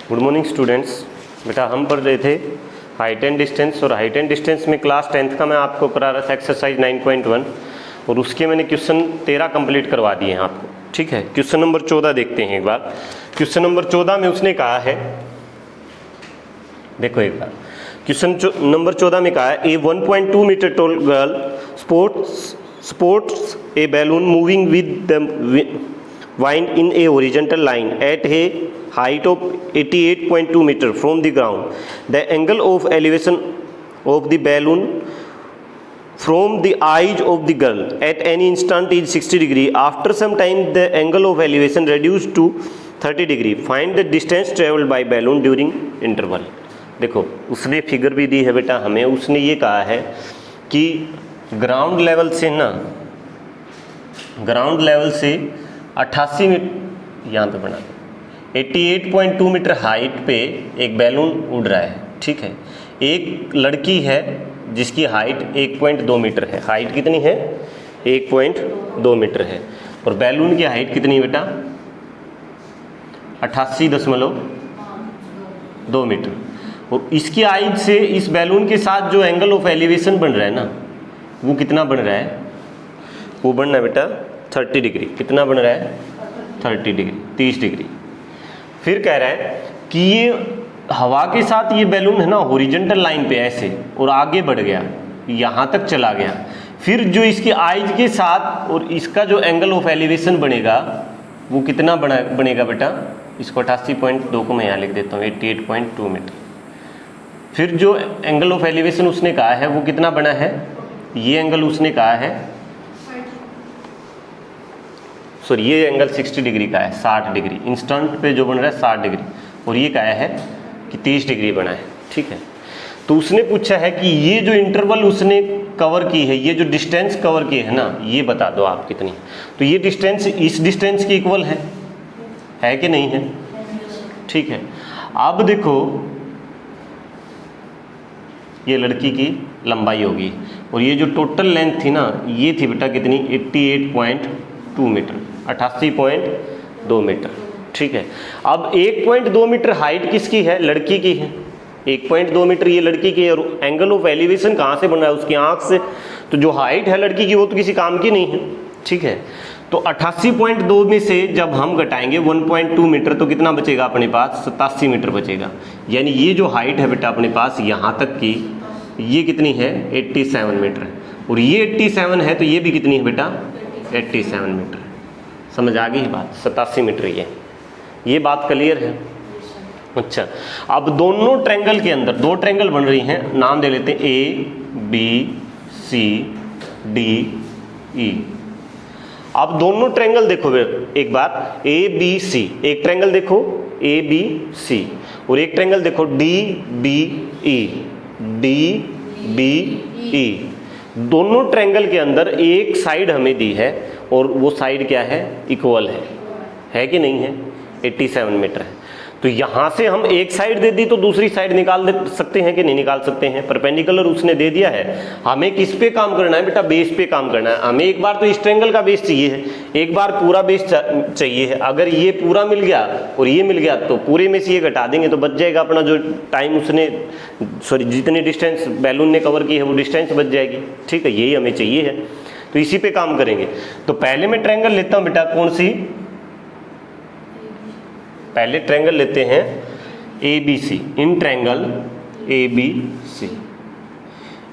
Good morning students. बेटा हम पढ़ रहे थे हाइट एंड डिस्टेंस, और हाइट एंड डिस्टेंस में क्लास 10th का मैं आपको करा रहा था एक्सरसाइज 9.1, और उसके मैंने क्वेश्चन 13 कंप्लीट करवा दिए हैं आपको। ठीक है, क्वेश्चन नंबर 14 देखते हैं एक बार। क्वेश्चन नंबर 14 में उसने कहा है, देखो एक बार क्वेश्चन नंबर 14 में कहा है, a 1.2 metre tall girl sports a balloon moving with the wind in a horizontal line at a height of 88.2 meter from the ground. The angle of elevation of the balloon from the eyes of the girl at any instant is 60 degree. After some time the angle of elevation reduced to 30 degree. Find the distance traveled by balloon during interval. देखो उसने figure भी दी है बेटा हमें। उसने ये कहा है कि ग्राउंड लेवल से ना, ग्राउंड लेवल से 88 मीटर यहाँ पे बना 88.2 मीटर हाइट पे एक बैलून उड़ रहा है। ठीक है, एक लड़की है जिसकी हाइट 1.2 मीटर है। हाइट कितनी है? 1.2 मीटर है। और बैलून की हाइट कितनी है बेटा? 88.2 मीटर। और इसकी हाइट से इस बैलून के साथ जो एंगल ऑफ एलिवेशन बन रहा है ना, वो कितना बन रहा है? वो बन रहा है बेटा 30 डिग्री। कितना बन रहा है? 30 डिग्री, 30 डिग्री। फिर कह रहा है कि ये हवा के साथ ये बैलून है ना हॉरिजॉन्टल लाइन पे ऐसे और आगे बढ़ गया, यहाँ तक चला गया। फिर जो इसकी आइज के साथ और इसका जो एंगल ऑफ एलिवेशन बनेगा वो कितना बनेगा बेटा? इसको 88.2 को मैं यहाँ लिख देता हूँ, 88.2 मीटर। फिर जो एंगल ऑफ एलिवेशन उसने कहा है वो कितना बना है? ये एंगल उसने कहा है, सॉरी ये एंगल 60 डिग्री का है, 60 डिग्री इंस्टेंट पे जो बन रहा है 60 डिग्री, और ये कहा है कि 30 डिग्री बना है। ठीक है, तो उसने पूछा है कि ये जो इंटरवल उसने कवर की है, ये जो डिस्टेंस कवर की है ना, ये बता दो आप कितनी। तो ये डिस्टेंस इस डिस्टेंस की इक्वल है कि नहीं है? ठीक है, अब देखो ये लड़की की लंबाई होगी, और ये जो टोटल लेंथ थी ना, ये थी बेटा कितनी? 88.2 मीटर, 88.2 मीटर। ठीक है, अब 1.2 मीटर हाइट किसकी है? लड़की की है। 1.2 मीटर ये लड़की की है, और एंगल ऑफ एलिवेशन कहाँ से बन रहा है? उसकी आंख से। तो जो हाइट है लड़की की वो तो किसी काम की नहीं है। ठीक है, तो 88.2 में से जब हम घटाएंगे 1.2 मीटर तो कितना बचेगा अपने पास? 87 मीटर बचेगा। यानी ये जो हाइट है बेटा अपने पास यहाँ तक की, ये कितनी है? 87 मीटर है। और ये 87 है तो ये भी कितनी है बेटा? 87 मीटर। समझ आ गई बात? 87 मीटर ये बात क्लियर है? अच्छा, अब दोनों ट्रायंगल के अंदर दो ट्रायंगल बन रही हैं, नाम दे लेते हैं ABCDE। अब दोनों ट्रायंगल देखो एक बार, ABC, एक ट्रायंगल देखो ABC, और एक ट्रायंगल देखो DBE। दोनों ट्रायंगल के अंदर एक साइड हमें दी है, और वो साइड क्या है? इक्वल है कि नहीं है? 87 मीटर है। तो यहाँ से हम एक साइड दे दी तो दूसरी साइड निकाल सकते हैं कि नहीं निकाल सकते हैं? परपेंडिकुलर उसने दे दिया है। हमें किस पे काम करना है बेटा? बेस पे काम करना है। हमें एक बार तो इस ट्रायंगल का बेस चाहिए है, एक बार पूरा बेस चाहिए है। अगर ये पूरा मिल गया और ये मिल गया तो पूरे में से ये घटा देंगे तो बच जाएगा अपना जो टाइम उसने, सॉरी जितनी डिस्टेंस बैलून ने कवर की है वो डिस्टेंस बच जाएगी। ठीक है, यही हमें चाहिए है, तो इसी पे काम करेंगे। तो पहले मैं ट्रायंगल लेता हूँ बेटा, कौन सी? पहले ट्रायंगल लेते हैं ABC। इन ट्रायंगल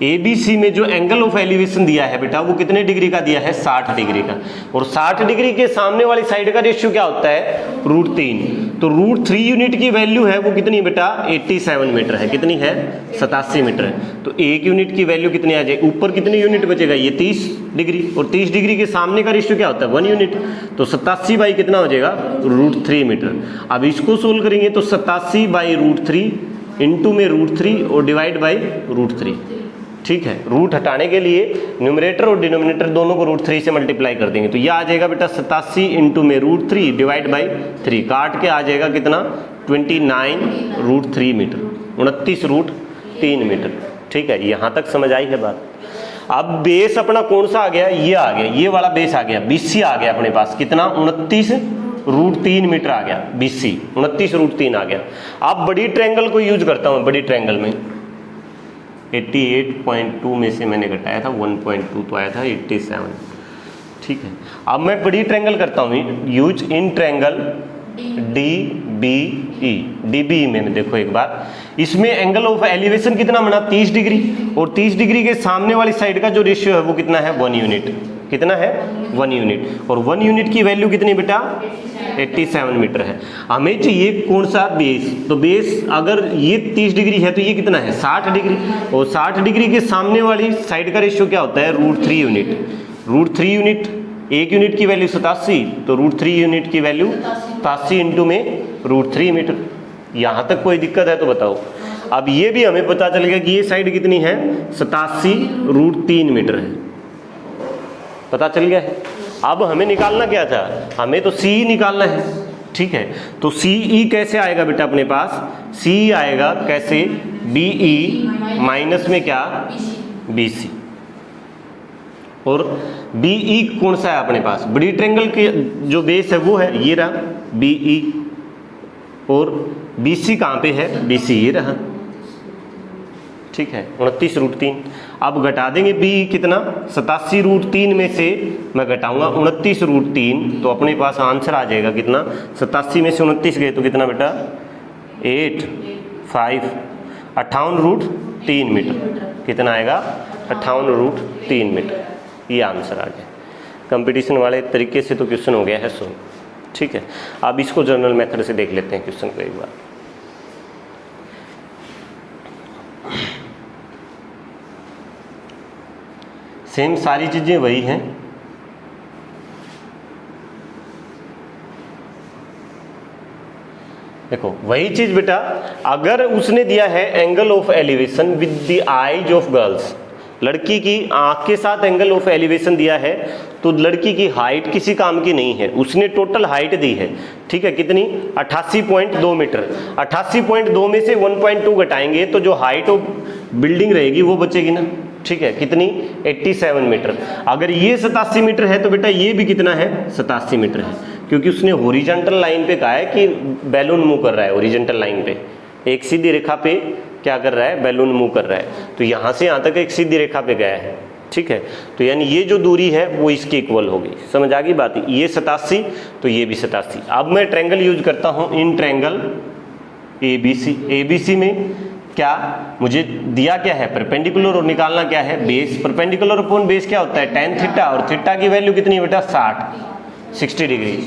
ABC में जो एंगल ऑफ एलिवेशन दिया है बेटा वो कितने डिग्री का दिया है? 60 डिग्री का। और 60 डिग्री के सामने वाली साइड का रेशियो क्या होता है? √3। तो √3 यूनिट की वैल्यू है वो कितनी बेटा? 87 मीटर है। कितनी है? 87 मीटर है। तो एक यूनिट की वैल्यू कितनी आ जाएगी? ऊपर कितनी यूनिट बचेगा? ये 30 डिग्री, और 30 डिग्री के सामने का रेशियो क्या होता है? 1 यूनिट। तो 87 बाई कितना हो जाएगा? √3 मीटर। अब इसको सोल्व करेंगे तो 87 बाई √3 इंटू में √3 और डिवाइड बाई √3। ठीक है, रूट हटाने के लिए न्यूमरेटर और डिनोमिनेटर दोनों को √3 से मल्टीप्लाई कर देंगे, तो यह आ जाएगा बेटा 87 इंटू में √3 डिवाइड बाई 3, काट के आ जाएगा कितना? 29 √3 मीटर, 29 √3 मीटर। ठीक है, यहाँ तक समझ आई है बात? अब बेस अपना कौन सा आ गया? ये आ गया, ये वाला बेस आ गया, BC आ गया अपने पास। कितना? 29 √3 मीटर आ गया, BC 29√3 आ गया। अब बड़ी ट्रायंगल को यूज करता हूँ, बड़ी ट्रायंगल में 88.2 में से मैंने घटाया था 1.2 तो आया था 87, ठीक है। अब मैं बड़ी ट्रायंगल करता हूँ use in triangle DBE। DBE में देखो एक बार, इसमें एंगल ऑफ एलिवेशन कितना बना 30 डिग्री, और 30 डिग्री के सामने वाली साइड का जो रेशियो है वो कितना है 1 यूनिट, कितना है 1 यूनिट, और 1 यूनिट की वैल्यू कितनी बेटा 87 मीटर है। हमें चाहिए कौन सा बेस, तो बेस अगर ये 30 डिग्री है तो ये कितना है 60 डिग्री, और 60 डिग्री के सामने वाली साइड का रेशियो क्या होता है √3 यूनिट। √3 यूनिट, 1 यूनिट की वैल्यू 87, तो √3 यूनिट की वैल्यू 87 इंटू में √3 मीटर। यहाँ तक कोई दिक्कत है तो बताओ। अब ये भी हमें पता चल गया कि ये साइड कितनी है 87 √3 मीटर है, पता चल गया है। अब हमें निकालना क्या था, हमें तो CE निकालना है, ठीक है। तो CE कैसे आएगा बेटा अपने पास, CE आएगा कैसे BE माइनस में क्या BC, और BE कौन सा है अपने पास, बड़ी ट्रायंगल के जो बेस है वो है ये रहा BE, और BC कहाँ पे है BC ये रहा, ठीक है 29√3। अब घटा देंगे BE कितना 87√3 में से मैं घटाऊंगा 29√3, तो अपने पास आंसर आ जाएगा कितना 87 में से 29 गए तो कितना बेटा 58√3 मीटर, कितना आएगा 58√3 मीटर, ये आंसर आ गया। कंपटीशन वाले तरीके से तो क्वेश्चन हो गया है सो, ठीक है। अब इसको जनरल मेथड से देख लेते हैं क्वेश्चन को एक बार। सेम सारी चीजें वही हैं, देखो वही चीज बेटा, अगर उसने दिया है angle of elevation with the eyes of girls, लड़की की आंख के साथ एंगल ऑफ एलिवेशन दिया है, तो लड़की की हाइट किसी काम की नहीं है, उसने टोटल हाइट दी है, ठीक है कितनी 88.2 मीटर। 88.2 में से 1.2 घटाएंगे तो जो हाइट ऑफ बिल्डिंग रहेगी वो बचेगी ना, ठीक है कितनी 87 मीटर। अगर ये 87 मीटर है तो बेटा ये भी कितना है 87 मीटर है, क्योंकि उसने हॉरिजॉन्टल लाइन पे कहा है कि बैलून मूव कर रहा है, हॉरिजॉन्टल लाइन पे एक सीधी रेखा पे क्या कर रहा है बैलून मूव कर रहा है, तो यहाँ से यहाँ तक एक सीधी रेखा पे गया है, ठीक है। तो यानी ये जो दूरी है वो इसके इक्वल होगी, समझ आ गई बात, ये 87 तो ये भी 87। अब मैं ट्रायंगल यूज करता हूँ इन ट्रायंगल ABC। ABC में क्या मुझे दिया क्या है परपेंडिकुलर, और निकालना क्या है बेस। परपेंडिकुलर अपॉन बेस क्या होता है tan थीटा, और थीटा की वैल्यू कितनी है बेटा 60 डिग्री,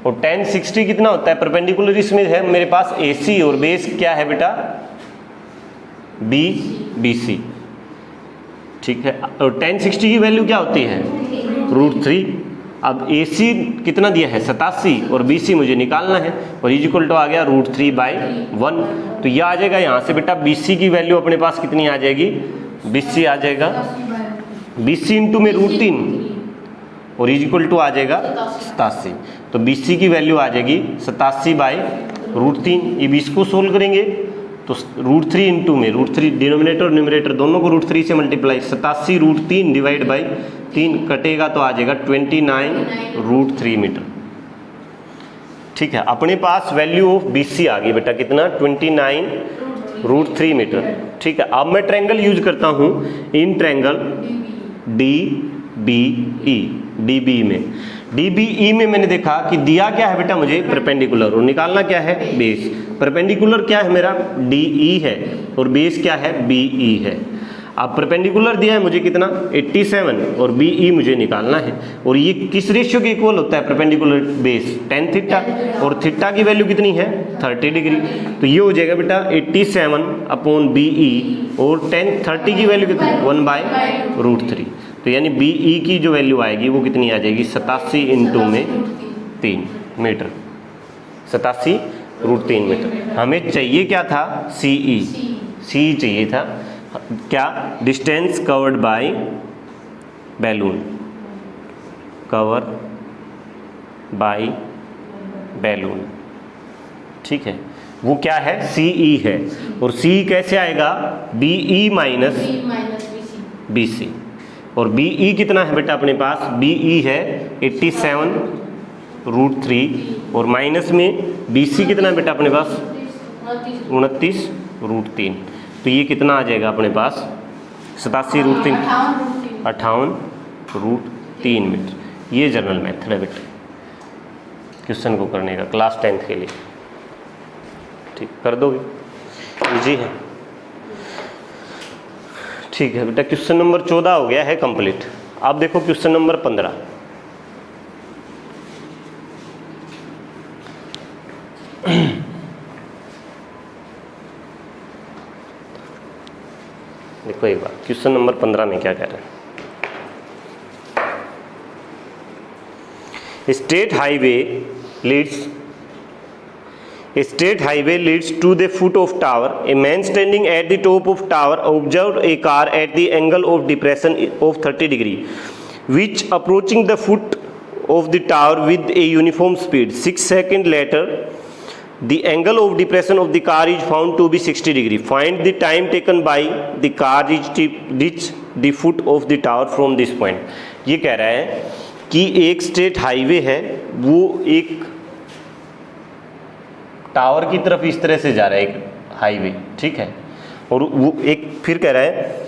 और tan 60 कितना होता है परपेंडिकुलर, इसमें है मेरे पास AC, और बेस क्या है बेटा BC, ठीक है। और tan 60 की वैल्यू क्या होती है √3। अब AC कितना दिया है 87, और BC मुझे निकालना है, और इक्वल टू आ गया √3/1, तो यह आ जाएगा यहाँ से बेटा BC की वैल्यू अपने पास कितनी आ जाएगी, BC आ जाएगा BC इंटू में √3, और इक्वल टू आ जाएगा 87, तो BC की वैल्यू आ जाएगी 87/√3। ये 20 को सोल्व करेंगे तो √3 इंटू में √3 डिनोमिनेटर और न्यूमरेटर दोनों को √3 से मल्टीप्लाई, 87√3 डिवाइड बाई 3 कटेगा तो आ जाएगा 29√3 मीटर, ठीक है। अपने पास वैल्यू ऑफ BC आ गई बेटा कितना 29√3 मीटर, ठीक है। अब मैं ट्रायंगल यूज करता हूँ इन ट्रायंगल DBE में। DBE में मैंने देखा कि दिया क्या है बेटा मुझे परपेंडिकुलर, और निकालना क्या है बेस। परपेंडिकुलर क्या है मेरा DE है, और बेस क्या है BE है। अब परपेंडिकुलर दिया है मुझे कितना 87, और BE मुझे निकालना है, और ये किस रेशियो के इक्वल होता है परपेंडिकुलर बेस tan थीटा, और थीटा की वैल्यू कितनी है 30 डिग्री, तो ये हो जाएगा बेटा 87/BE, और tan 30 की वैल्यू कितनी 1/√3, तो यानी BE की जो वैल्यू आएगी वो कितनी आ जाएगी 87 इंटू में 3 मीटर, 87√3 मीटर। हमें चाहिए क्या था CE चाहिए था क्या distance covered by balloon, cover by balloon, ठीक है वो क्या है CE है, और CE कैसे आएगा BE माइनस BC, और BE कितना है बेटा अपने पास BE है 87 √3 और माइनस में BC कितना है बेटा अपने पास 29 √3, तो ये कितना आ जाएगा अपने पास 87 √3 58 √3 मीटर। ये जनरल मेथड है बेटा क्वेश्चन को करने का क्लास 10th के लिए। ठीक, कर दोगे? इजी है। ठीक है बेटा, क्वेश्चन नंबर 14 हो गया है कंप्लीट। अब देखो क्वेश्चन नंबर 15। देखो एक बार क्वेश्चन नंबर 15 में क्या कह रहे हैं। State highway leads to the foot of tower. A man standing at the top of tower observed a car at the angle of depression of 30 degree, which approaching the foot of the tower with a uniform speed. 6 seconds later, the angle of depression of the car is found to be 60 degree. Find the time taken by the car reach the foot of the tower from this point. ये कह रहा है कि एक state highway है, वो एक tower की तरफ इस तरह से जा रहा है, एक हाईवे, ठीक है, और वो एक फिर कह रहा है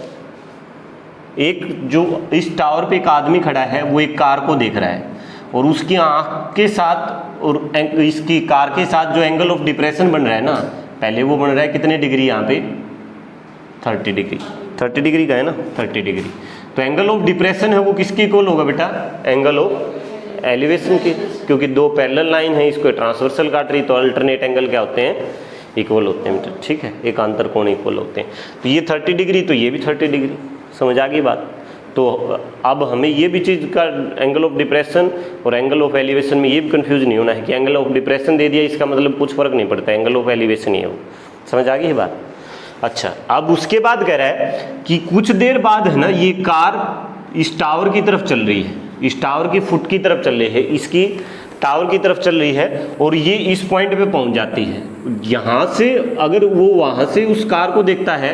एक जो इस टावर पे एक आदमी खड़ा है वो एक कार को देख रहा है और उसकी आंख के साथ और इसकी कार के साथ जो एंगल ऑफ डिप्रेशन बन रहा है ना, पहले वो बन रहा है कितने डिग्री यहाँ पे 30 डिग्री, 30 डिग्री का है ना 30 डिग्री। तो एंगल ऑफ डिप्रेशन है वो किसके इक्वल होगा बेटा, एंगल ऑफ एलिवेशन की, क्योंकि दो पैरेलल लाइन है, इसको ट्रांसवर्सल काट रही, तो अल्टरनेट एंगल क्या होते हैं, इक्वल होते हैं बेटा, ठीक है, एकांतर कोण इक्वल होते हैं। तो ये 30 डिग्री तो ये भी 30 डिग्री, समझ आ गई बात। तो अब हमें ये भी चीज़ का एंगल ऑफ डिप्रेशन और एंगल ऑफ एलिवेशन में ये भी कंफ्यूज नहीं होना है कि एंगल ऑफ डिप्रेशन दे दिया इसका मतलब कुछ फर्क नहीं पड़ता, एंगल ऑफ एलिवेशन ही है वो, समझ आ गई बात। अच्छा, अब उसके बाद कह रहा है कि कुछ देर बाद है ना ये कार इस टावर की तरफ चल रही है, इस टावर की फुट की तरफ चल रही है, इसकी टावर की तरफ चल रही है और ये इस पॉइंट पे पहुंच जाती है। यहाँ से अगर वो वहाँ से उस कार को देखता है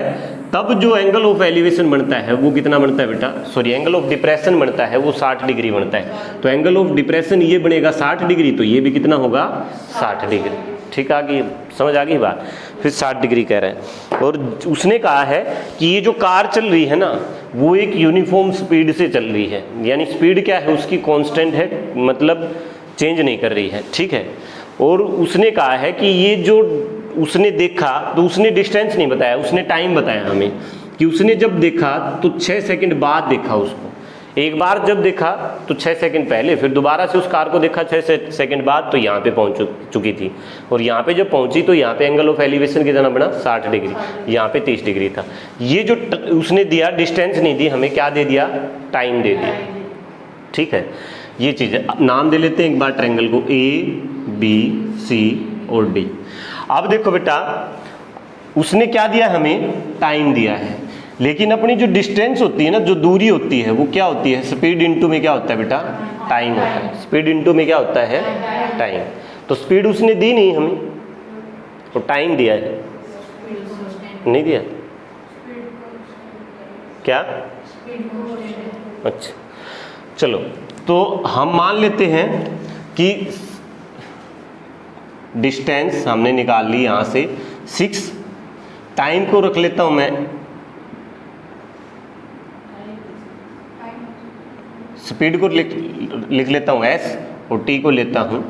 तब जो एंगल ऑफ एलिवेशन बनता है वो कितना बनता है बेटा, सॉरी एंगल ऑफ डिप्रेशन बनता है वो 60 डिग्री बनता है। तो एंगल ऑफ डिप्रेशन ये बनेगा 60 डिग्री, तो ये भी कितना होगा 60 डिग्री, ठीक आ गई, समझ आ गई बात। फिर 60 डिग्री कह रहे हैं और उसने कहा है कि ये जो कार चल रही है ना वो एक यूनिफॉर्म स्पीड से चल रही है, यानी स्पीड क्या है उसकी कांस्टेंट है, मतलब चेंज नहीं कर रही है, ठीक है। और उसने कहा है कि ये जो उसने देखा तो उसने डिस्टेंस नहीं बताया, उसने टाइम बताया हमें कि उसने जब देखा तो 6 सेकंड बाद देखा उसको, एक बार जब देखा तो 6 सेकंड पहले, फिर दोबारा से उस कार को देखा 6 सेकंड बाद, तो यहाँ पे पहुँच चुकी थी और यहाँ पे जब पहुँची तो यहाँ पे एंगल ऑफ एलिवेशन कितना बना 60 डिग्री, यहाँ पे 30 डिग्री था। ये जो उसने दिया डिस्टेंस नहीं दी हमें, क्या दे दिया, टाइम दे दिया, ठीक है। ये चीज़ है, नाम दे लेते हैं एक बार ट्रायंगल को ABC और D। अब देखो बेटा उसने क्या दिया हमें, टाइम दिया है, लेकिन अपनी जो डिस्टेंस होती है ना, जो दूरी होती है वो क्या होती है, स्पीड इनटू में क्या होता है बेटा, टाइम होता है, स्पीड इनटू में क्या होता है, टाइम। तो स्पीड उसने दी नहीं हमें, तो टाइम दिया है, नहीं दिया क्या, अच्छा चलो, तो हम मान लेते हैं कि डिस्टेंस हमने निकाल ली यहाँ से 6, टाइम को रख लेता हूँ मैं, स्पीड को लिख लेता हूँ S और T को लेता हूँ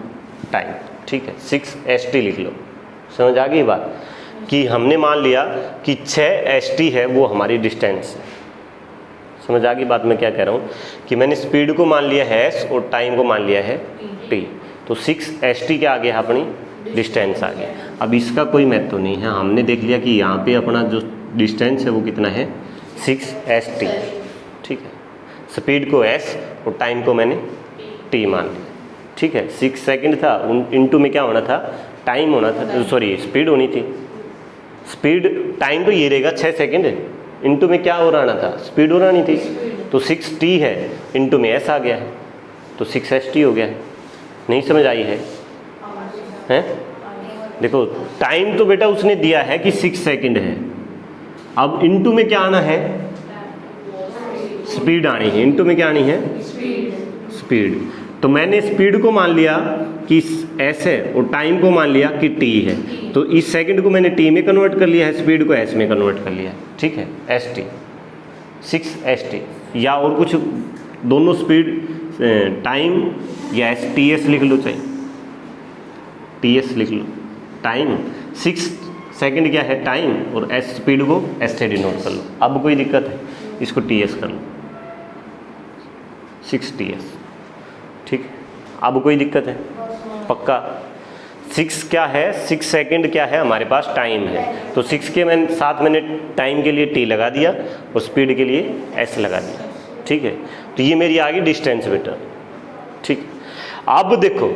टाइम, ठीक है, 6ST लिख लो। समझ आ गई बात कि हमने मान लिया कि 6ST है वो हमारी डिस्टेंस है। समझ आ गई बात मैं क्या कह रहा हूँ कि मैंने स्पीड को मान लिया है S और टाइम को मान लिया है T, तो 6ST क्या आ गया, अपनी डिस्टेंस आ गया। अब इसका कोई महत्व नहीं है, हमने देख लिया कि यहाँ पे अपना जो डिस्टेंस है वो कितना है 6ST, ठीक है। स्पीड को S और टाइम को मैंने T मान लिया, ठीक है। 6 सेकंड था, इनटू में क्या होना था, टाइम होना था, सॉरी स्पीड होनी थी, स्पीड टाइम तो ये रहेगा 6 सेकंड, इनटू में क्या हो रहा था, स्पीड हो रही थी, तो 6T है, इनटू में S आ गया है, तो 6ST हो गया है। नहीं समझ आई है, हैं? देखो टाइम तो बेटा उसने दिया है कि 6 सेकंड है, अब इनटू में क्या आना है, स्पीड आनी है, इनटू में क्या आनी है, स्पीड। तो मैंने स्पीड को मान लिया कि s है और टाइम को मान लिया कि t है, तो इस सेकंड को मैंने t में कन्वर्ट कर लिया है, स्पीड को s में कन्वर्ट कर लिया है, ठीक है, st 6st, या और कुछ दोनों स्पीड टाइम या ts लिख लो, चाहे ts लिख लो, टाइम 6 सेकंड क्या है टाइम, और s स्पीड को s से डिनोट कर लो। अब कोई दिक्कत है, इसको ts कर लो, 6ts, ठीक। अब कोई दिक्कत है पक्का। 6 क्या है, 6 सेकंड क्या है हमारे पास टाइम है, तो 6 के मैंने 7 मिनट टाइम के लिए t लगा दिया और स्पीड के लिए s लगा दिया, ठीक है। तो ये मेरी आ गई डिस्टेंस बेटा, ठीक। अब देखो,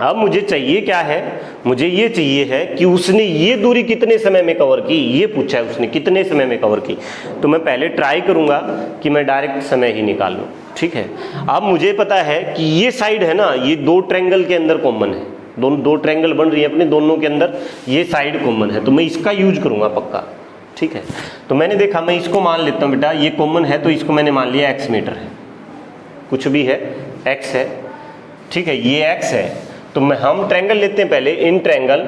अब मुझे चाहिए क्या है, मुझे ये चाहिए है कि उसने ये दूरी कितने समय में कवर की, ये पूछा है उसने कितने समय में कवर की। तो मैं पहले ट्राई करूंगा कि मैं डायरेक्ट समय ही निकाल लूँ, ठीक है। अब मुझे पता है कि ये साइड है ना, ये दो ट्रायंगल के अंदर कॉमन है, दो ट्रायंगल बन रही है अपने, दोनों के अंदर ये साइड कॉमन है, तो मैं इसका यूज करूंगा पक्का, ठीक है। तो मैंने देखा, मैं इसको मान लेता हूँ बेटा, ये कॉमन है तो इसको मैंने मान लिया x मीटर है, कुछ भी है x है, ठीक है, ये x है। तो हम ट्रायंगल लेते हैं पहले, इन ट्रायंगल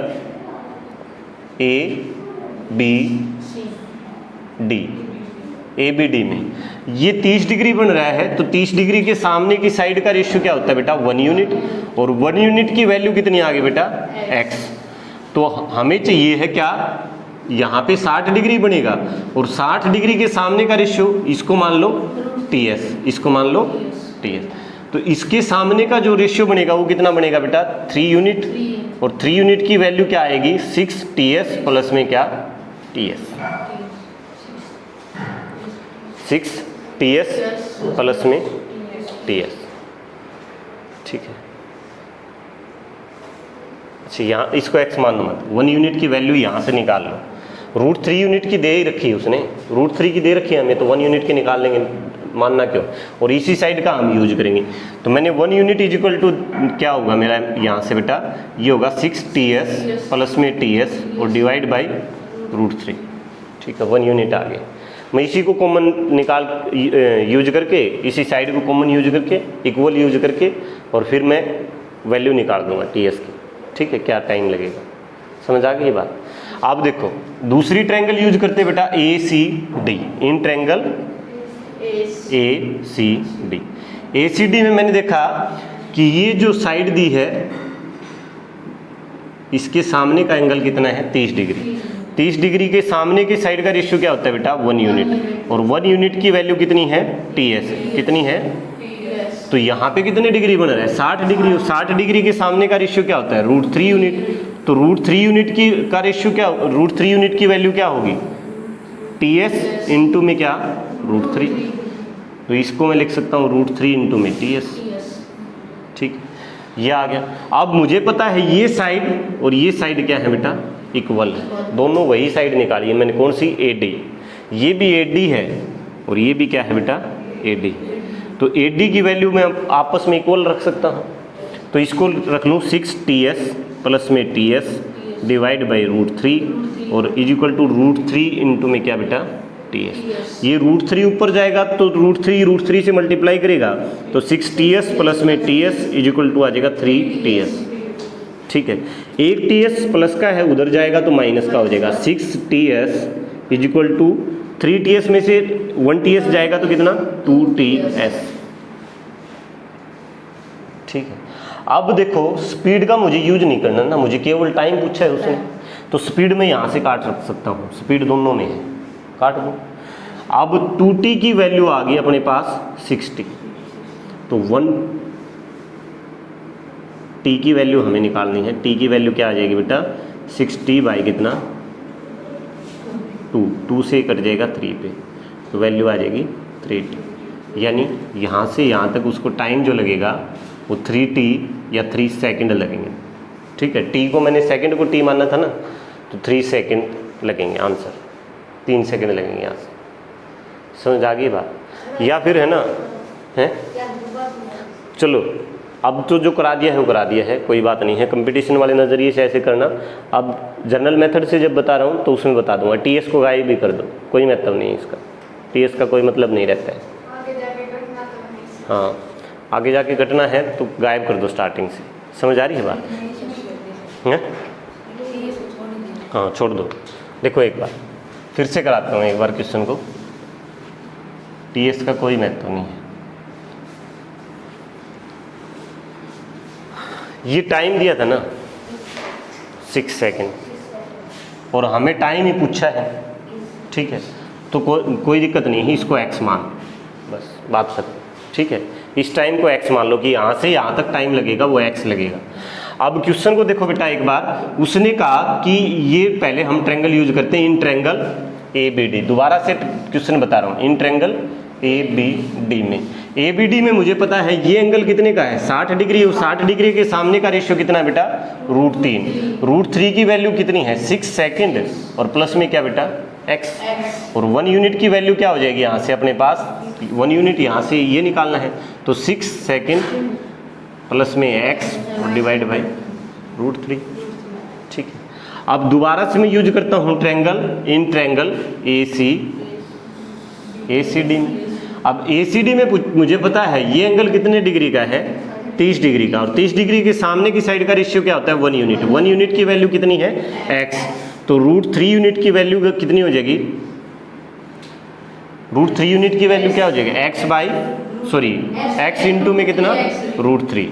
ABD में ये 30 डिग्री बन रहा है, तो 30 डिग्री के सामने की साइड का रेशियो क्या होता है बेटा 1 यूनिट, और 1 यूनिट की वैल्यू कितनी आ गई बेटा x। तो हमें चाहिए है क्या, यहाँ पे 60 डिग्री बनेगा, और 60 डिग्री के सामने का रेशियो इसको मान लो TS, इसको मान लो TS। तो इसके सामने का जो रेशियो बनेगा वो कितना बनेगा बेटा 3 यूनिट, और 3 यूनिट की वैल्यू क्या आएगी 6TS प्लस में क्या TS, 6TS प्लस में TS, ठीक है। अच्छा, यहाँ इसको x मान लो मत, 1 यूनिट की वैल्यू यहाँ से निकाल लो, √3 यूनिट की दे ही रखी है उसने, √3 की दे रखी है हमें, तो 1 यूनिट की निकाल लेंगे, मानना क्यों, और इसी साइड का हम यूज करेंगे। तो मैंने 1 यूनिट इज इक्वल टू क्या होगा मेरा यहाँ से बेटा, ये होगा 6TS प्लस में TS और डिवाइड बाई √3, ठीक है, 1 यूनिट आ गया। मैं इसी को कॉमन निकाल यूज करके, इसी साइड को कॉमन यूज करके, इक्वल यूज करके, और फिर मैं वैल्यू निकाल दूंगा TS की, ठीक है, क्या टाइम लगेगा, समझ आ गई ये बात। आप देखो दूसरी ट्रायंगल यूज करते बेटा ACD, इन ट्रायंगल ACD में मैंने देखा कि ये जो साइड दी है इसके सामने का एंगल कितना है 30 डिग्री, 30 डिग्री के सामने की साइड का रेशियो क्या होता है बेटा 1 यूनिट, और 1 यूनिट की वैल्यू कितनी है TS, कितनी है, तो यहाँ पे कितने डिग्री बन रहा है 60 डिग्री, और 60 डिग्री के सामने का रेशियो क्या होता है √3 यूनिट, तो √3 यूनिट की का रेशियो क्या, √3 यूनिट की वैल्यू क्या होगी TS इंटू में क्या √3, तो इसको मैं लिख सकता हूँ √3 इंटू में TS, ठीक, ये आ गया। अब मुझे पता है ये साइड और ये साइड क्या है बेटा इक्वल है, दोनों वही साइड निकाली है मैंने, कौन सी AD, ये भी AD है और ये भी क्या है बेटा AD, तो AD की वैल्यू मैं आपस में इक्वल रख सकता हूँ, तो इसको रख लूँ 6TS प्लस में TS डिवाइड बाई √3 और इज इक्वल टू √3 इंटू में क्या बेटा TS। ये √3 ऊपर जाएगा तो √3 से मल्टीप्लाई करेगा, तो 6TS प्लस में TS इज इक्वल टू आ जाएगा 3TS, ठीक है। एक TS प्लस का है उधर जाएगा तो माइनस का हो जाएगा, 6TS is equal to 3TS में से 1TS जाएगा तो कितना 2TS, ठीक है। अब देखो स्पीड का मुझे यूज नहीं करना ना, मुझे केवल टाइम पूछा है उसने, तो स्पीड में यहाँ से काट रख सकता हूँ, स्पीड दोनों में है, काट दो। अब 2t की वैल्यू आ गई अपने पास 60, तो 1t की वैल्यू हमें निकालनी है, t की वैल्यू क्या आ जाएगी बेटा 60 बाई कितना 2 से कट जाएगा 3 पे, तो वैल्यू आ जाएगी 3t, यानी यहाँ से यहाँ तक उसको टाइम जो लगेगा वो 3t या 3 सेकंड लगेंगे, ठीक है। t को मैंने सेकंड को t मानना था ना, तो 3 सेकंड लगेंगे, आंसर 3 सेकंड लगेंगे यहाँ से, समझ आ गई बात। या फिर है ना है, चलो अब तो जो करा दिया है वो करा दिया है, कोई बात नहीं है, कंपटीशन वाले नज़रिए से ऐसे करना। अब जनरल मेथड से जब बता रहा हूँ तो उसमें बता दूंगा, TS को गायब भी कर दो, कोई मतलब नहीं है इसका, TS का कोई मतलब नहीं रहता है, हाँ आगे जाके कटना है तो गायब कर दो स्टार्टिंग से। समझ आ रही है बात? हैं? हाँ छोड़ दो। देखो एक बार फिर से कराता हूँ एक बार क्वेश्चन को। टीएस का कोई महत्व नहीं है। ये टाइम दिया था ना 6 सेकेंड, और हमें टाइम ही पूछा है, ठीक है, तो कोई दिक्कत नहीं है, इसको x मान, बस बात खत्म, ठीक है। इस टाइम को x मान लो कि यहाँ से यहाँ तक टाइम लगेगा वो x लगेगा। अब क्वेश्चन को देखो बेटा एक बार, उसने कहा कि ये पहले हम ट्रायंगल यूज करते हैं, इन ट्रायंगल ABD, दोबारा से क्वेश्चन बता रहा हूँ, इन ट्रायंगल ABD में, ABD में मुझे पता है ये एंगल कितने का है 60 डिग्री, और 60 डिग्री के सामने का रेशियो कितना है बेटा √3, √3 की वैल्यू कितनी है 6 सेकेंड, और प्लस में क्या बेटा x, और 1 यूनिट की वैल्यू क्या हो जाएगी यहाँ से अपने पास 1 यूनिट, यहाँ से ये निकालना है, तो 6 सेकेंड प्लस में x और डिवाइड बाई √3, ठीक है। अब दोबारा से मैं यूज करता हूँ ट्रायंगल, इन ट्रायंगल ACD में। अब ACD में मुझे पता है ये एंगल कितने डिग्री का है 30 डिग्री का, और 30 डिग्री के सामने की साइड का रेशियो क्या होता है 1 यूनिट, 1 यूनिट की वैल्यू कितनी है x, तो √3 यूनिट की वैल्यू कितनी हो जाएगी, √3 यूनिट की वैल्यू क्या हो जाएगी x इंटू में कितना √3,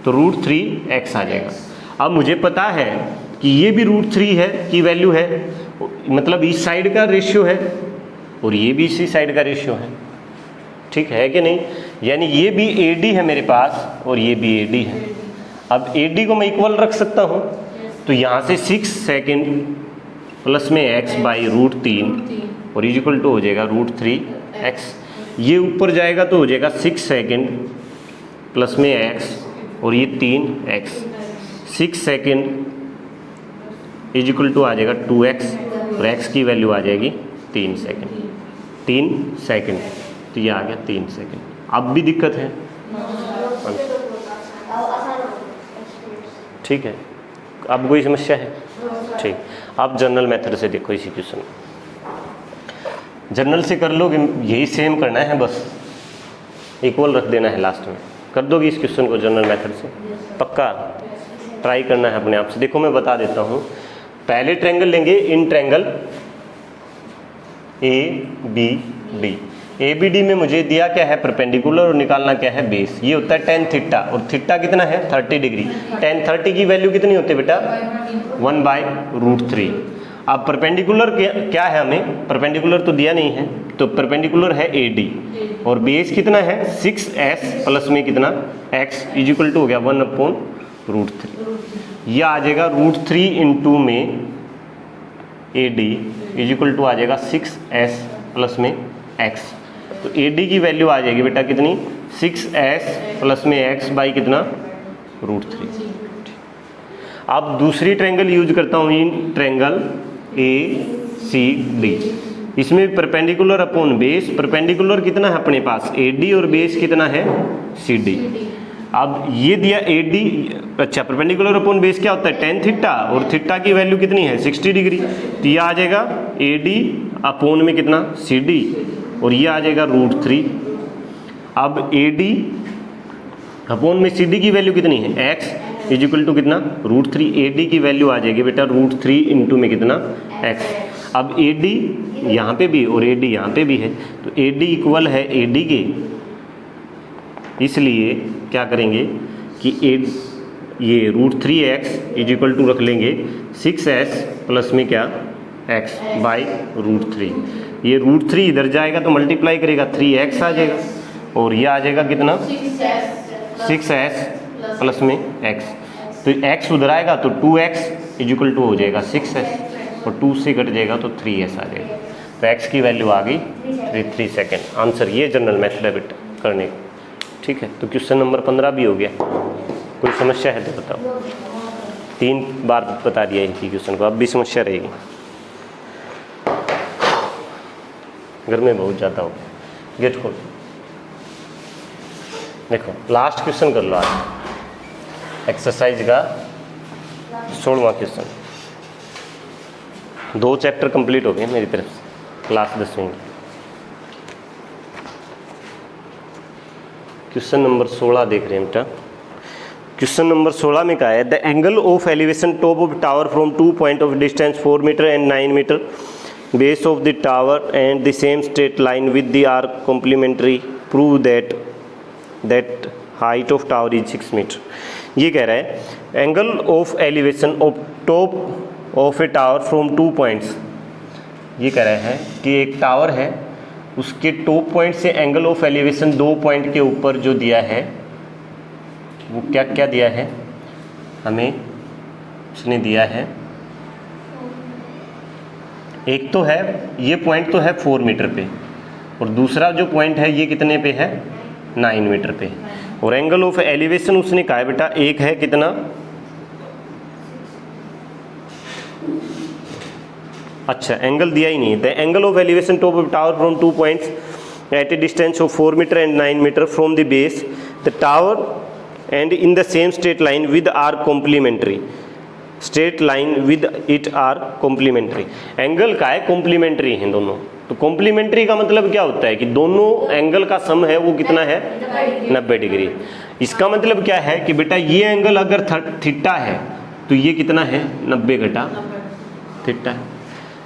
तो √3x आ जाएगा। अब मुझे पता है कि ये भी √3 है की वैल्यू है, मतलब इस साइड का रेशियो है और ये भी इसी साइड का रेशियो है, ठीक है कि नहीं, यानी ये भी AD है मेरे पास और ये भी AD है। अब AD को मैं इक्वल रख सकता हूँ, तो यहाँ से 6 सेकेंड प्लस में x बाई √3 और इक्वल टू हो जाएगा √3x, ये ऊपर जाएगा तो हो जाएगा 6 सेकेंड प्लस में x और ये 3x, 6 सेकेंड इक्वल टू आ जाएगा 2x और x की वैल्यू आ जाएगी 3 सेकेंड, तो ये आ गया 3 सेकेंड। अब भी दिक्कत है, ठीक है, अब कोई समस्या है, ठीक। अब जनरल मेथड से देखो इसी क्वेश्चन, जनरल से कर लोगे, यही सेम करना है, बस इक्वल रख देना है लास्ट में, कर दोगे इस क्वेश्चन को जनरल मेथड से, पक्का ट्राई करना है अपने आप से। देखो मैं बता देता हूँ, पहले ट्रायंगल लेंगे, इन ट्रायंगल ABD, ABD में मुझे दिया क्या है परपेंडिकुलर और निकालना क्या है बेस, ये होता है tan थीटा, और थीटा कितना है 30 डिग्री, tan 30 की वैल्यू कितनी होती है बेटा 1/√3। अब परपेंडिकुलर क्या है, हमें परपेंडिकुलर तो दिया नहीं है, तो परपेंडिकुलर है AD, और बेस कितना है 6s प्लस में कितना x इक्वल टू हो गया 1/√3, यह आ जाएगा √3 इंटू में AD इक्वल टू आ जाएगा 6s प्लस में x, तो AD की वैल्यू आ जाएगी बेटा कितनी 6s प्लस में x बाई कितना √3। अब दूसरी ट्रायंगल यूज करता हूँ, इन ट्रायंगल ACD, इसमें परपेंडिकुलर अपॉन बेस, परपेंडिकुलर कितना है अपने पास AD और बेस कितना है CD। अब ये दिया AD, अच्छा परपेंडिकुलर अपॉन बेस क्या होता है tan थीटा, और थीटा की वैल्यू कितनी है 60 डिग्री, तो ये आ जाएगा AD अपॉन में कितना CD, और ये आ जाएगा √3। अब AD अपॉन में CD की वैल्यू कितनी है x इक्वल टू कितना √3, AD की वैल्यू आ जाएगी बेटा √3 इंटू में कितना x। अब AD यहाँ पे भी और AD यहाँ पे भी है, तो AD इक्वल है AD के, इसलिए क्या करेंगे कि ये √3x इक्वल टू रख लेंगे 6s प्लस में क्या x बाई √3, ये √3 इधर जाएगा तो मल्टीप्लाई करेगा 3x आ जाएगा, और ये आ जाएगा कितना 6s प्लस में x, तो x उधर आएगा तो 2x इक्वल टू हो जाएगा 6s, और 2 से कट जाएगा तो 3s आ जाएगा, तो x की वैल्यू आ गई 3 सेकेंड। आंसर ये जनरल मेथड है बेटा करने का, ठीक है। तो क्वेश्चन नंबर 15 भी हो गया, कोई समस्या है तो बताओ, 3 बार बता दिया इसी क्वेश्चन को, अब भी समस्या रहेगी, घर में बहुत ज़्यादा हो, गेट खोल। देखो लास्ट क्वेश्चन कर लो आज, एक्सरसाइज का 16वां क्वेश्चन, 2 चैप्टर कंप्लीट हो गए मेरी तरफ से क्लास 10वीं। क्वेश्चन नंबर 16 देख रहे हैं बेटा। क्वेश्चन नंबर 16 में क्या है, the angle of elevation top of tower from 2 point of distance 4 metre and 9 metre base of the tower and the same straight line with the arc complementary prove that height of tower is 6 metre. ये कह रहा है angle of elevation of top of a tower from 2 points. ये कह रहा है कि एक टावर है, उसके टॉप पॉइंट से एंगल ऑफ एलिवेशन 2 पॉइंट के ऊपर जो दिया है वो क्या क्या दिया है हमें, उसने दिया है, एक तो है ये पॉइंट तो है 4 मीटर पे, और दूसरा जो पॉइंट है ये कितने पे है 9 मीटर पे। और एंगल ऑफ एलिवेशन उसने कहा है बेटा एक है कितना, अच्छा एंगल दिया ही नहीं। The angle of elevation top of tower from 2 points at a distance of 4 metre and 9 metre from the base the tower and in the same straight line with are complementary, straight line with it are complementary. Angle का है complementary हैं दोनों, तो complementary का मतलब क्या होता है कि दोनों एंगल का सम है वो कितना है 90 डिग्री। इसका मतलब क्या है कि बेटा ये एंगल अगर थीटा है तो ये कितना है 90 घटा थीटा है।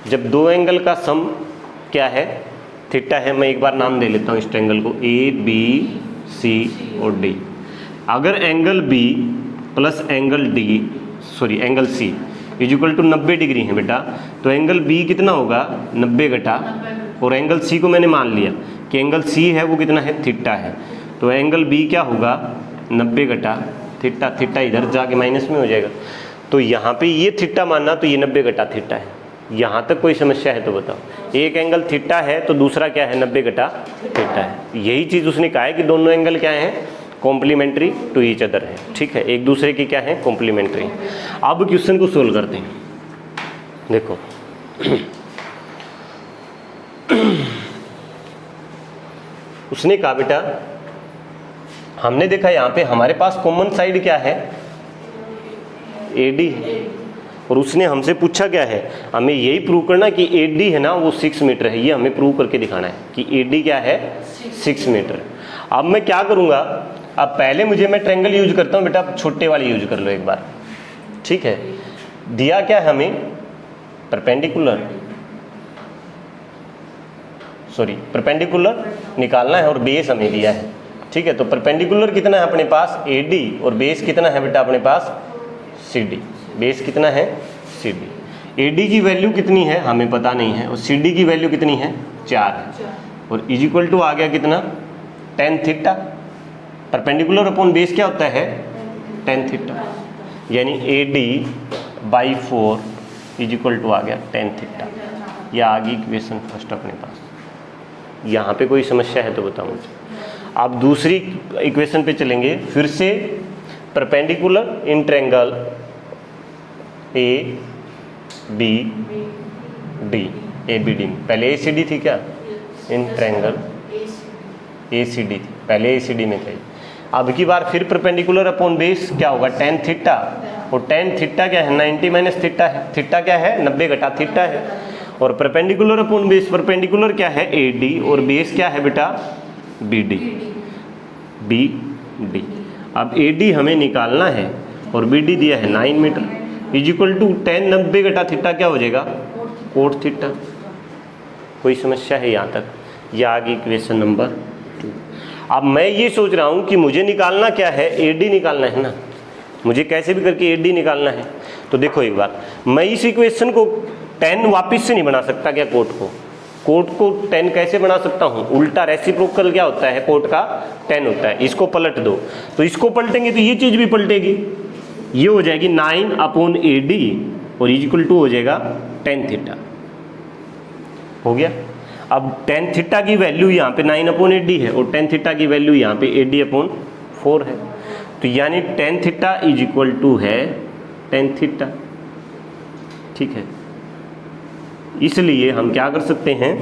जब दो एंगल का सम क्या है थीटा है, मैं एक बार नाम दे लेता हूँ इस ट्रायंगल को ए बी सी और डी। अगर angle B plus angle D angle C is equal to 90 degree है बेटा, तो एंगल बी कितना होगा 90 घटा, और एंगल सी को मैंने मान लिया कि एंगल सी है वो कितना है थीटा है, तो एंगल बी क्या होगा 90 घटा थीटा, थीटा इधर जाके माइनस में हो जाएगा। तो यहाँ पे ये थीटा मानना तो ये 90 घटा थीटा है। यहाँ तक कोई समस्या है तो बताओ, एक एंगल थीटा है तो दूसरा क्या है 90 घटा थीटा है। यही चीज़ उसने कहा है कि दोनों एंगल क्या हैं कॉम्प्लीमेंट्री टू ईच अदर है, ठीक है, एक दूसरे की क्या है कॉम्प्लीमेंट्री। अब क्वेश्चन को सोल्व करते हैं। देखो उसने कहा बेटा हमने देखा यहाँ पे हमारे पास कॉमन साइड क्या है AD, और उसने हमसे पूछा क्या है, हमें यही प्रूव करना कि AD है ना वो 6 मीटर है। ये हमें प्रूव करके दिखाना है कि AD क्या है 6 मीटर। अब मैं क्या करूँगा, अब पहले मैं ट्रायंगल यूज करता हूँ बेटा, छोटे वाले यूज कर लो एक बार, ठीक है। दिया क्या है हमें परपेंडिकुलर निकालना है और बेस हमें दिया है, ठीक है। तो परपेंडिकुलर कितना है अपने पास AD और बेस कितना है बेटा अपने पास CD। बेस कितना है CD। AD की वैल्यू कितनी है हमें पता नहीं है, और CD की वैल्यू कितनी है 4 है, और इज इक्वल टू आ गया कितना tan theta. Perpendicular upon base क्या होता है tan थीटा, यानी AD/4 इज इक्वल टू आ गया tan थीटा। यह आ गई इक्वेशन फर्स्ट अपने पास। यहाँ पे कोई समस्या है तो बताओ मुझे। अब दूसरी इक्वेशन पे चलेंगे, फिर से परपेंडिकुलर इन ट्रायंगल ABD पहले ACD थी क्या, इन ट्रायंगल ACD थी, पहले ACD में थे। अब की बार फिर परपेंडिकुलर अपॉन बेस क्या होगा tan थीटा, और tan थीटा क्या है 90 माइनस थीटा है, थीटा क्या है 90 घटा थीटा है, और परपेंडिकुलर अपॉन बेस, परपेंडिकुलर क्या है AD और बेस क्या है बेटा BD। अब AD हमें निकालना है और BD दिया है 9 metre is equal to tan 90 घटा थीटा क्या हो जाएगा कोट थीटा। कोई समस्या है यहाँ तक? यह आ गई इक्वेशन नंबर 2। अब मैं ये सोच रहा हूँ कि मुझे निकालना क्या है AD निकालना है ना, मुझे कैसे भी करके AD निकालना है। तो देखो एक बार, मैं इस इक्वेशन को tan वापस से नहीं बना सकता क्या, कोट को tan कैसे बना सकता हूँ, उल्टा रेसिप्रोकल क्या होता है कोट का tan होता है। इसको पलट दो, तो इसको पलटेंगे तो ये चीज़ भी पलटेगी, ये हो जाएगी 9/AD और इज इक्वल टू हो जाएगा tan थीटा। हो गया। अब tan थीटा की वैल्यू यहाँ पे 9/AD है और tan थीटा की वैल्यू यहाँ पे AD/4 है, तो यानी tan theta is equal to है tan थीटा, ठीक है। इसलिए हम क्या कर सकते हैं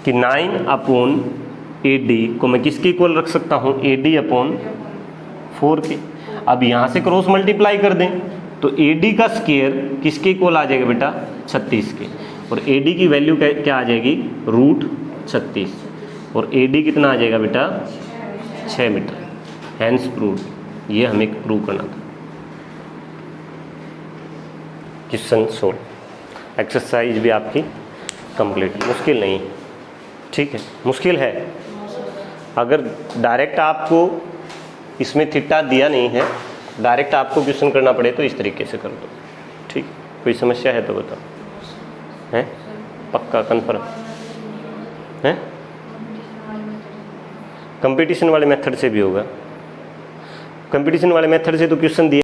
कि 9/AD को मैं किसके इक्वल रख सकता हूँ AD/4 के। अब यहाँ से क्रॉस मल्टीप्लाई कर दें तो AD का स्क्वायर किसके इक्वल आ जाएगा बेटा 36 के, और AD की वैल्यू क्या आ जाएगी √36, और AD कितना आ जाएगा बेटा 6 मीटर। हैंस प्रूव्ड, ये हमें प्रूव करना था। क्वेश्चन सोल्व, एक्सरसाइज भी आपकी कंप्लीट, मुश्किल नहीं, ठीक है, मुश्किल है। अगर डायरेक्ट आपको इसमें थीटा दिया नहीं है, डायरेक्ट आपको क्वेश्चन करना पड़े तो इस तरीके से कर दो, ठीक। कोई समस्या है तो बताओ, हैं? पक्का कन्फर्म है? कंपटीशन वाले मेथड से भी होगा, कंपटीशन वाले मेथड से तो क्वेश्चन दिया